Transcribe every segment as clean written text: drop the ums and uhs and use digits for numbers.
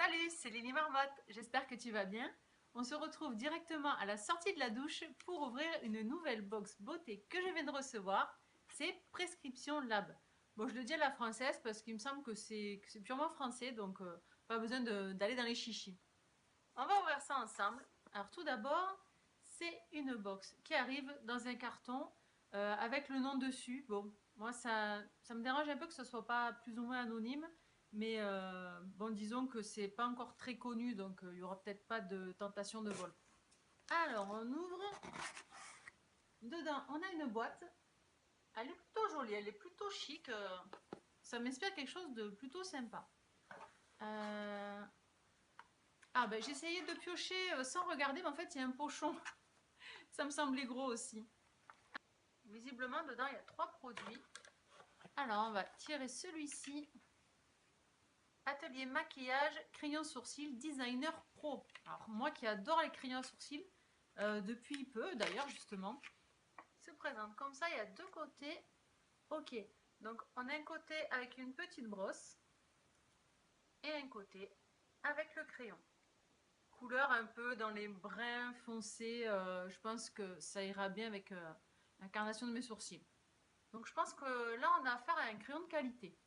Salut, c'est Lily Marmotte, j'espère que tu vas bien. On se retrouve directement à la sortie de la douche pour ouvrir une nouvelle box beauté que je viens de recevoir. C'est Prescription Lab. Bon, je le dis à la française parce qu'il me semble que c'est purement français, donc pas besoin d'aller dans les chichis. On va ouvrir ça ensemble. Alors tout d'abord, c'est une box qui arrive dans un carton avec le nom dessus. Bon, moi ça me dérange un peu que ce soit pas plus ou moins anonyme, mais bon, disons que c'est pas encore très connu, donc il y aura peut-être pas de tentation de vol. Alors on ouvre. Dedans, on a une boîte. Elle est plutôt jolie, elle est plutôt chic. Ça m'inspire quelque chose de plutôt sympa. Ah ben j'ai essayé de piocher sans regarder, mais en fait il y a un pochon. Ça me semblait gros aussi. Visiblement, dedans, il y a 3 produits. Alors, on va tirer celui-ci. Atelier maquillage, crayon sourcil, designer pro. Alors, moi qui adore les crayons à sourcils, depuis peu d'ailleurs, justement, il se présente comme ça. Il y a 2 côtés. Ok, donc on a un côté avec une petite brosse et un côté avec le crayon. Couleur un peu dans les bruns foncés. Je pense que ça ira bien avec l'incarnation de mes sourcils. Donc je pense que là on a affaire à un crayon de qualité.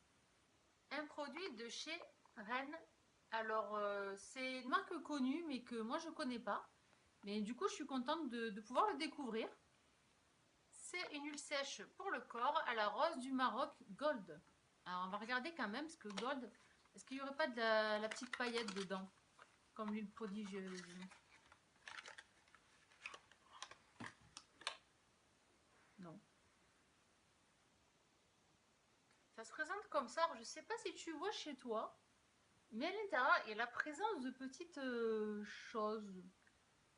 Un produit de chez Rennes. Alors c'est une marque connue mais que moi je connais pas. Mais du coup je suis contente de pouvoir le découvrir. C'est une huile sèche pour le corps à la rose du Maroc Gold. Alors on va regarder quand même parce que Gold, est-ce qu'il n'y aurait pas de la petite paillette dedans comme l'huile prodigieuse? Non. Ça se présente comme ça. Alors, je sais pas si tu vois chez toi, mais à l'intérieur, il y a la présence de petites choses.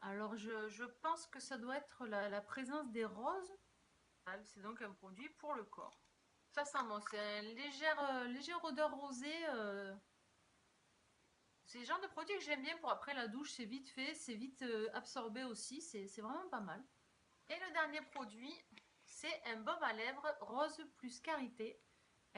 Alors, je pense que ça doit être la présence des roses. C'est donc un produit pour le corps. Ça sent bon, c'est une légère odeur rosée. C'est le genre de produit que j'aime bien pour après la douche. C'est vite fait, c'est vite absorbé aussi. C'est vraiment pas mal. Et le dernier produit, c'est un baume à lèvres rose plus karité.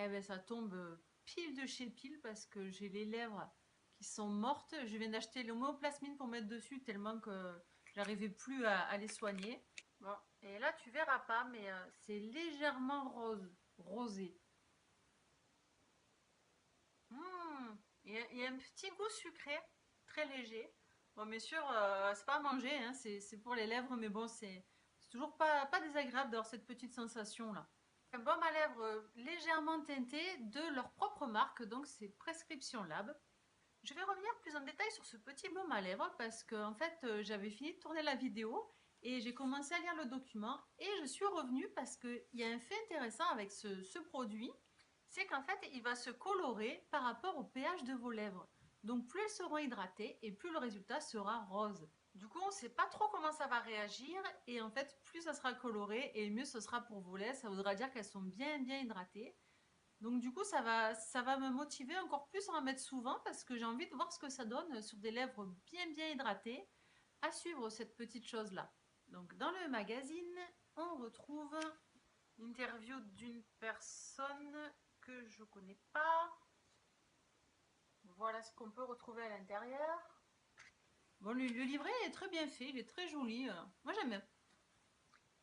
Eh ben ça tombe pile de chez pile parce que j'ai les lèvres qui sont mortes. Je viens d'acheter l'homéoplasmine pour mettre dessus tellement que j'arrivais plus à les soigner. Bon, et là tu verras pas, mais c'est légèrement rosé. Mmh, il y a un petit goût sucré, très léger. Bon, bien sûr, c'est pas à manger, hein, c'est pour les lèvres, mais bon, c'est toujours pas désagréable d'avoir cette petite sensation là. Un baume à lèvres légèrement teinté de leur propre marque, donc c'est Prescription Lab. Je vais revenir plus en détail sur ce petit baume à lèvres parce que en fait j'avais fini de tourner la vidéo et j'ai commencé à lire le document et je suis revenue parce qu'il y a un fait intéressant avec ce produit, c'est qu'en fait il va se colorer par rapport au pH de vos lèvres. Donc plus elles seront hydratées et plus le résultat sera rose. Du coup, on ne sait pas trop comment ça va réagir et en fait, plus ça sera coloré et mieux ce sera pour vos lèvres. Ça voudra dire qu'elles sont bien hydratées. Donc du coup, ça va me motiver encore plus à en mettre souvent parce que j'ai envie de voir ce que ça donne sur des lèvres bien hydratées à suivre cette petite chose-là. Donc dans le magazine, on retrouve une interview d'une personne que je connais pas. Voilà ce qu'on peut retrouver à l'intérieur. Bon, le livret est très bien fait, il est très joli. Moi j'aime bien.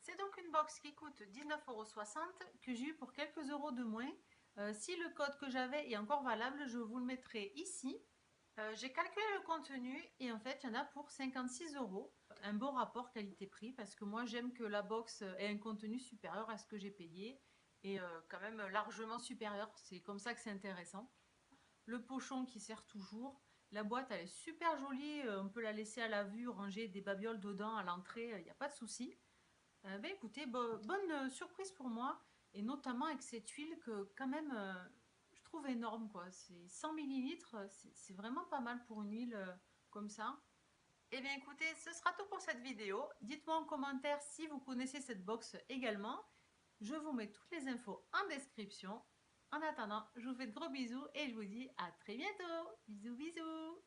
C'est donc une box qui coûte 19,60 € que j'ai eu pour quelques euros de moins. Si le code que j'avais est encore valable, je vous le mettrai ici. J'ai calculé le contenu et en fait il y en a pour 56 €. Un bon rapport qualité-prix parce que moi j'aime que la box ait un contenu supérieur à ce que j'ai payé et quand même largement supérieur. C'est comme ça que c'est intéressant. Le pochon qui sert toujours. La boîte elle est super jolie, on peut la laisser à la vue, ranger des babioles dedans à l'entrée, il n'y a pas de souci. Ben écoutez, bonne surprise pour moi, et notamment avec cette huile que quand même je trouve énorme quoi. C'est 100 millilitres, c'est vraiment pas mal pour une huile comme ça. Et bien écoutez, ce sera tout pour cette vidéo. Dites-moi en commentaire si vous connaissez cette box également. Je vous mets toutes les infos en description. En attendant, je vous fais de gros bisous et je vous dis à très bientôt. Bisous bisous.